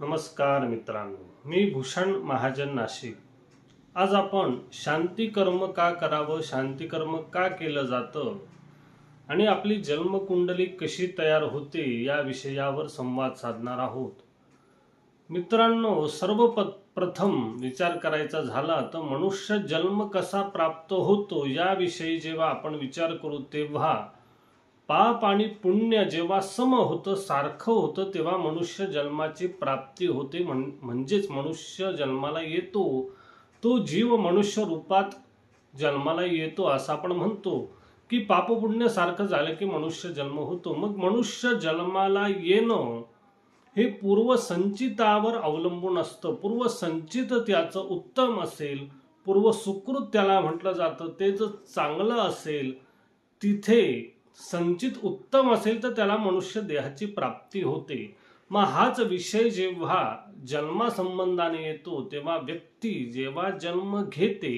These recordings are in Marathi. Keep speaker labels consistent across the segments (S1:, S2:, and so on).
S1: नमस्कार मित्रांनो, मी भूषण महाजन नाशिक. आज आपण शांती कर्म का करावं, शांती कर्म का केलं जातं आणि आपली जन्मकुंडली कशी तयार होते या विषयावर संवाद साधणार आहोत. मित्रांनो, प्रथम विचार करायचा झाला तर मनुष्य जन्म कसा प्राप्त होतो याविषयी जेव्हा आपण विचार करू तेव्हा पाप आणि पुण्य जेव्हा सम होतं, सारखं होतं, तेव्हा मनुष्य जन्माची प्राप्ती होते. म्हणजेच मनुष्य जन्माला येतो, तो जीव मनुष्य रूपात जन्माला येतो असं आपण म्हणतो की पापपुण्य सारखं झालं की मनुष्य जन्म होतो. मग मनुष्य जन्माला येणं हे पूर्वसंचितावर अवलंबून असतं. पूर्वसंचित त्याचं उत्तम असेल, पूर्व सुकृत त्याला म्हटलं जातं, ते जर चांगलं असेल, तिथे संचित उत्तम असेल तर त्याला मनुष्य देहाची प्राप्ती होते. मग हाच विषय जेव्हा जन्मासंबंधाने येतो तेव्हा व्यक्ती जेव्हा जन्म घेते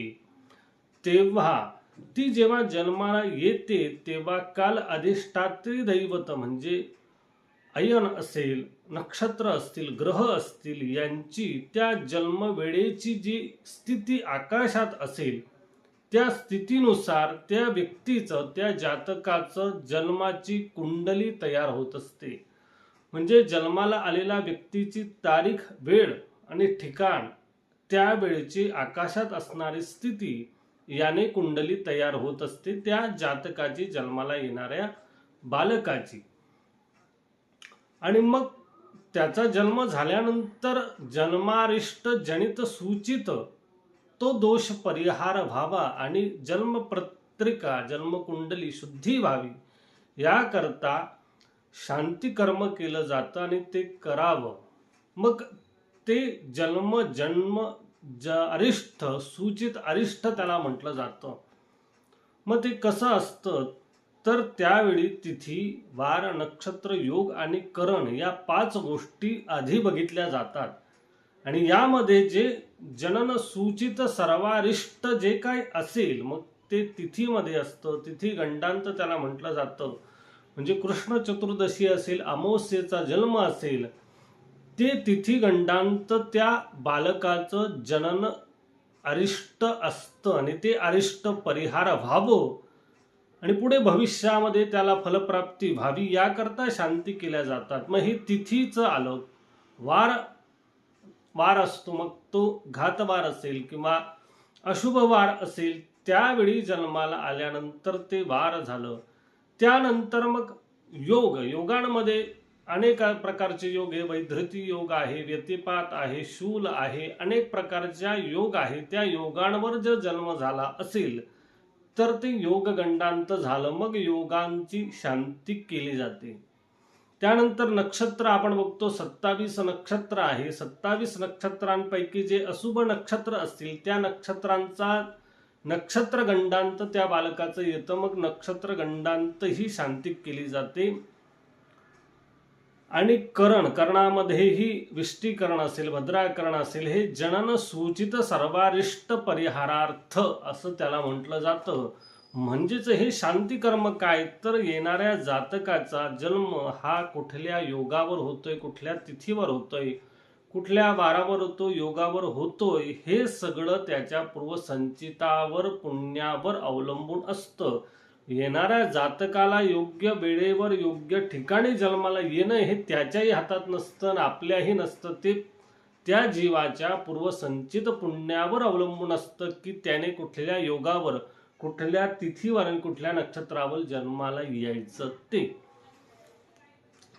S1: तेव्हा ती जेव्हा जन्माला येते तेव्हा काल अधिष्ठात्री दैवत म्हणजे अयन असेल, नक्षत्र असतील, ग्रह असतील, यांची त्या जन्मवेळेची जी स्थिती आकाशात असेल त्या स्थितीनुसार त्या व्यक्तीचं, त्या जातकाचं जन्माची कुंडली तयार होत असते. म्हणजे जन्माला आलेल्या व्यक्तीची तारीख, वेळ आणि ठिकाण, त्यावेळेची आकाशात असणारी स्थिती याने कुंडली तयार होत असते त्या जातकाची, जन्माला येणाऱ्या बालकाची. आणि मग त्याचा जन्म झाल्यानंतर जन्मारिष्ट जनित सूचित तो दोष परिहार व्हावा आणि जन्मपत्रिका, जन्मकुंडली शुद्धी व्हावी याकरता शांती कर्म केलं जातं आणि ते करावं. मग ते जन्म अरिष्ट सूचित अरिष्ट त्याला म्हटलं जातं. मग ते कसं असतं तर त्यावेळी तिथी, वार, नक्षत्र, योग आणि करण या 5 गोष्टी आधी बघितल्या जातात. आणि यामध्ये जे जनन सूचित सर्वारिष्ट जे काय असेल मग ते तिथीमध्ये असतं. तिथी गंडांत त्याला म्हटलं जातं. म्हणजे कृष्ण चतुर्दशी असेल, अमावस्येचा जन्म असेल, ते तिथी गंडांत त्या बालकाचं जनन अरिष्ट असतं आणि ते अरिष्ट परिहार व्हावं आणि पुढे भविष्यामध्ये त्याला फलप्राप्ती व्हावी याकरता शांती केल्या जातात. मग हे तिथीचं आलं. वार असतो, मग तो घातवार असेल किंवा अशुभ वार असेल, त्यावेळी जन्माला आल्यानंतर ते वार झालं. त्यानंतर मग योगांमध्ये अनेक प्रकारचे योग आहे. वैधृती योग आहे, व्यतिपात आहे, शूल आहे, अनेक प्रकारच्या योग आहे. त्या योगांवर जर जन्म झाला असेल तर ते योगगंडांत झालं. मग योगांची शांती केली जाते. त्यानंतर नक्षत्र आपण बघतो, 27 नक्षत्र आहे. 27 नक्षत्रांपैकी जे अशुभ नक्षत्र असतील त्या नक्षत्रांचा नक्षत्र गंडांत त्या बालकाचं येतं. मग नक्षत्र गंडांत ही शांती केली जाते. आणि कर्णामध्येही विष्टीकरण असेल, भद्राकरण असेल, हे जनन सूचित सर्वारिष्ट परिहारार्थ असं त्याला म्हटलं जातं. म्हणजेच हे शांती कर्म काय तर येणाऱ्या जातकाचा जन्म हा कुठल्या योगावर होतोय, कुठल्या तिथीवर होतोय, कुठल्या वारावर होतो, योगावर होतोय, हे सगळं त्याच्या पूर्वसंचितावर, पुण्यावर अवलंबून असतं. येणाऱ्या जातकाला योग्य वेळेवर योग्य ठिकाणी जन्माला येणं हे त्याच्याही हातात नसतं आणि आपल्याही नसतं. ते त्या जीवाच्या पूर्वसंचित पुण्यावर अवलंबून असतं की त्याने कुठल्या योगावर, कुठल्या तिथीवर आणि कुठल्या नक्षत्रावर जन्माला यायचं ते.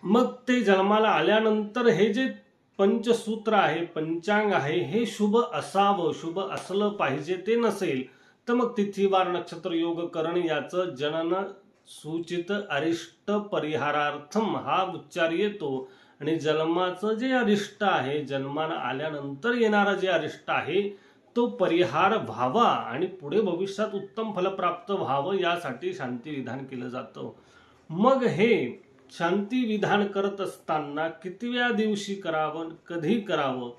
S1: मग ते जन्माला आल्यानंतर हे जे पंचसूत्र आहे, पंचांग आहे, हे शुभ असावं, शुभ असलं पाहिजे. ते नसेल तर मग तिथी, वार, नक्षत्र, योग, करण याचं जनन सूचित अरिष्ट परिहारार्थम हा उच्चार येतो. आणि जन्माचं जे अरिष्ट आहे, जन्माला आल्यानंतर येणारा जे अरिष्ट आहे तो परिहार व्हावा आणि पुढे भविष्यात उत्तम फल प्राप्त व्हावं यासाठी शांती विधान केलं जातं. मग हे शांती विधान करत असताना कितव्या दिवशी करावं, कधी करावं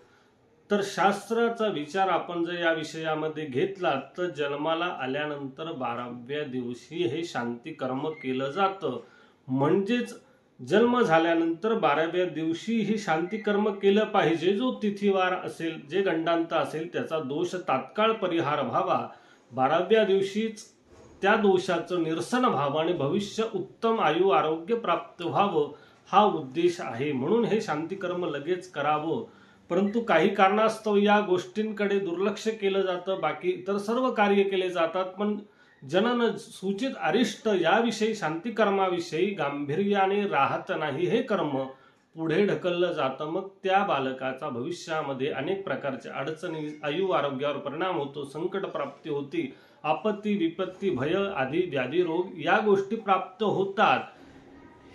S1: तर शास्त्राचा विचार आपण जर या विषयामध्ये घेतला तर जन्माला आल्यानंतर 12व्या दिवशी हे शांती कर्म केलं जातं. म्हणजेच जन्म झाल्यानंतर 12व्या दिवशी ही शांती कर्म केलं पाहिजे. जो तिथीवार असेल, जे गंडांत असेल, त्याचा दोष तात्काळ परिहार व्हावा. 12व्या दिवशीच त्या दोषाचं निरसन व्हावं आणि भविष्य उत्तम आयु आरोग्य प्राप्त व्हावं, हा उद्देश आहे. म्हणून हे शांती कर्म लगेच करावं. परंतु काही कारणास्तव या गोष्टींकडे दुर्लक्ष केलं जातं. बाकी इतर सर्व कार्य केले जातात, पण जनन सूचित अरिष्ट याविषयी, शांती कर्माविषयी गांभीर्याने राहत नाही. हे कर्म पुढे ढकललं जातं. मग त्या बालकाचा भविष्यामध्ये अनेक प्रकारच्या अडचणी, आयु आरोग्यावर परिणाम होतो, संकट प्राप्ती होती, आपत्ती विपत्ती भय आदी व्याधी रोग या गोष्टी प्राप्त होतात.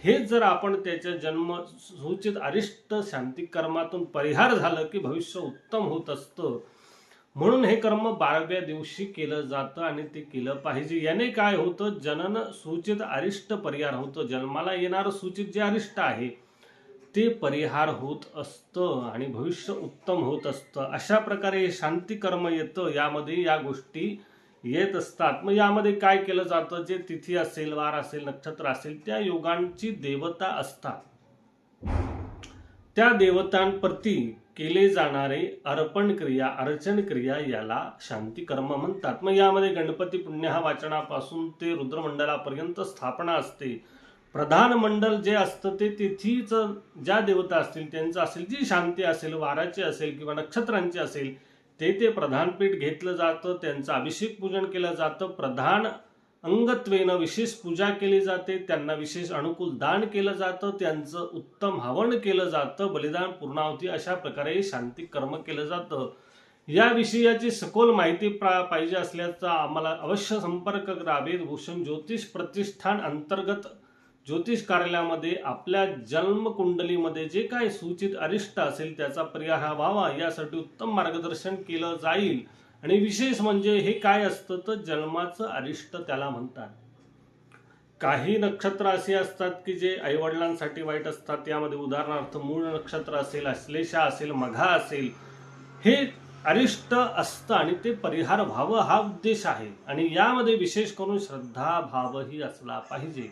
S1: हे जर आपण त्याच्या जन्म सूचित अरिष्ट शांती कर्मातून परिहार झालं की भविष्य उत्तम होत असतं. म्हणून हे कर्म 12व्या दिवशी केलं जातं आणि ते केलं पाहिजे. याने काय होतं, जनन सूचित अरिष्ट परिहार होतं. जन्माला येणारं सूचित जे अरिष्ट आहे ते परिहार होत असतं आणि भविष्य उत्तम होत असतं. अशा प्रकारे हे शांती कर्म येतं. यामध्ये या गोष्टी येत असतात. मग यामध्ये काय केलं जातं, जे तिथी असेल, वार असेल, नक्षत्र असेल, त्या योगांची देवता असतात. त्या देवतांप्रती केले जाणारे अर्पण क्रिया, अर्चन क्रिया याला शांती कर्म म्हणतात. मग यामध्ये गणपती पुण्यहा वाचनापासून ते रुद्रमंडलापर्यंत स्थापना असते. प्रधान मंडल जे असतं ते तिथीचं ज्या देवता असतील त्यांचं असेल, जी शांती असेल, वाराची असेल किंवा नक्षत्रांची असेल, ते प्रधानपीठ घेतलं जातं. त्यांचं अभिषेक पूजन केलं जातं. प्रधान अंगत्वेनं विशेष पूजा केली जाते. त्यांना विशेष अनुकूल दान केलं जातं. त्यांचं उत्तम हवन केलं जातं. बलिदान, पूर्णाहुती अशा प्रकारे शांती कर्म केलं जातं. या विषयाची सखोल माहिती पाहिजे असल्याचा आम्हाला अवश्य संपर्क करा. वेदभूषण ज्योतिष प्रतिष्ठान अंतर्गत ज्योतिष कार्यालयामध्ये आपल्या जन्मकुंडलीमध्ये जे काय सूचित अरिष्ट असेल त्याचा परिहार व्हावा यासाठी उत्तम मार्गदर्शन केलं जाईल. आणि विशेष म्हणजे हे काय असतं तर जन्माचं अरिष्ट त्याला म्हणतात. काही नक्षत्र असे असतात की जे आईवडिलांसाठी वाईट असतात. यामध्ये उदाहरणार्थ मूळ नक्षत्र असेल, अश्लेषा असेल, मघा असेल, हे अरिष्ट असतं आणि ते परिहार व्हावं हा उद्देश आहे. आणि यामध्ये विशेष करून श्रद्धा भावही असला पाहिजे.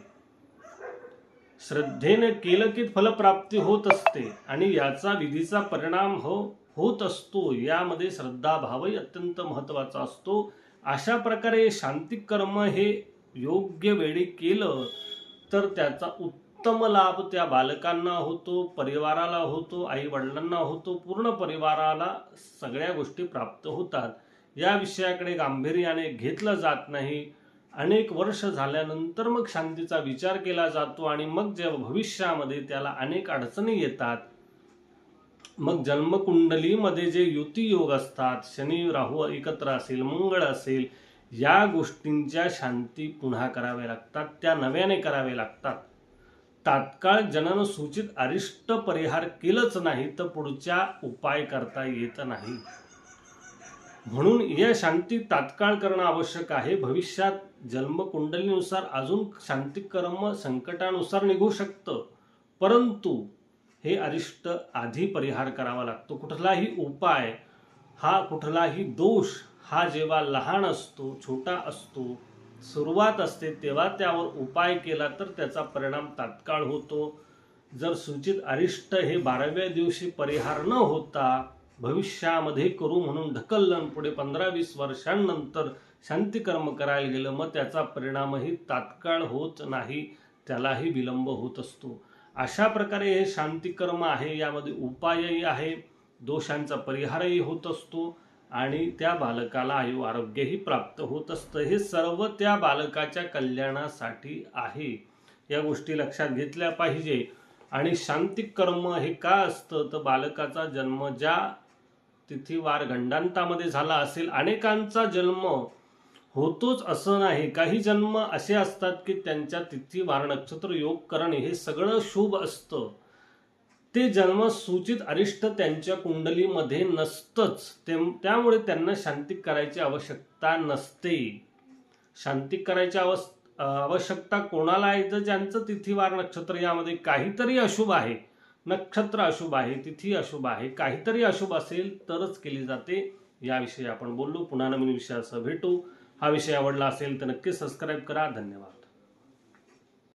S1: श्रद्धेने केलं की फलप्राप्ती होत असते आणि याचा विधीचा परिणाम होत असतो. यामध्ये श्रद्धा भावही अत्यंत महत्वाचा असतो. अशा प्रकारे शांती कर्म हे योग्य वेळी केलं तर त्याचा उत्तम लाभ त्या बालकांना होतो, परिवाराला होतो, आई वडिलांना होतो, पूर्ण परिवाराला सगळ्या गोष्टी प्राप्त होतात. या विषयाकडे गांभीर्याने घेतलं जात नाही. अनेक वर्ष झाल्यानंतर मग शांतीचा विचार केला जातो आणि मग जेव्हा भविष्यामध्ये त्याला अनेक अडचणी येतात, मग जन्मकुंडलीमध्ये जे युती योग असतात, शनी राहू एकत्र असेल, मंगळ असेल, या गोष्टींच्या शांती पुन्हा कराव्या लागतात, त्या नव्याने कराव्या लागतात. तात्काळ जनन सूचित अरिष्ट परिहार केलंच नाही तर पुढच्या उपाय करता येत नाही. म्हणून या शांती तात्काळ करणं आवश्यक आहे. भविष्यात जन्मकुंडलीनुसार अजून शांती कर्म संकटानुसार निघू शकतं, परंतु हे अरिष्ट आधी परिहार करावा लागतो. कुठलाही उपाय हा, कुठलाही दोष हा जेव्हा लहान असतो, छोटा असतो, सुरुवात असते, तेव्हा त्यावर उपाय केला तर त्याचा परिणाम तात्काळ होतो. जर सूचित अरिष्ट हे 12व्या दिवशी परिहार न होता भविष्यामध्ये करू म्हणून ढकललं, पुढे 15-20 वर्षांनंतर शांती कर्म करायला गेलं, मग त्याचा परिणामही तात्काळ होत नाही, त्यालाही विलंब होत असतो. अशा प्रकारे हे शांती कर्म आहे. यामध्ये उपायही आहे, दोषांचा परिहारही होत असतो आणि त्या बालकाला आयु आरोग्यही प्राप्त होत असतं. हे सर्व त्या बालकाच्या कल्याणासाठी आहे. या गोष्टी लक्षात घेतल्या पाहिजे. आणि शांती कर्म हे का असतं तर बालकाचा जन्म ज्या तिथीवार गंडांतामध्ये झाला असेल, अनेकांचा जन्म होतोच असं नाही. काही जन्म असे असतात की त्यांच्या तिथीवार नक्षत्र योग करणे हे सगळं शुभ असतं. ते जन्म सूचित अरिष्ट त्यांच्या कुंडलीमध्ये नसतंच, त्यामुळे त्यांना शांती करायची आवश्यकता नसते. शांती करायची आवश्यकता कोणाला आहे तर ज्यांचं तिथीवार नक्षत्र यामध्ये काहीतरी अशुभ आहे, नक्षत्र अशुभ आहे, तिथी अशुभ आहे, काहीतरी अशुभ असेल तरच केली जाते. याविषयी आपण बोललो. पुन्हा नवीन विषयासह भेटू. हा विषय आवडला असेल तर नक्की सबस्क्राईब करा. धन्यवाद.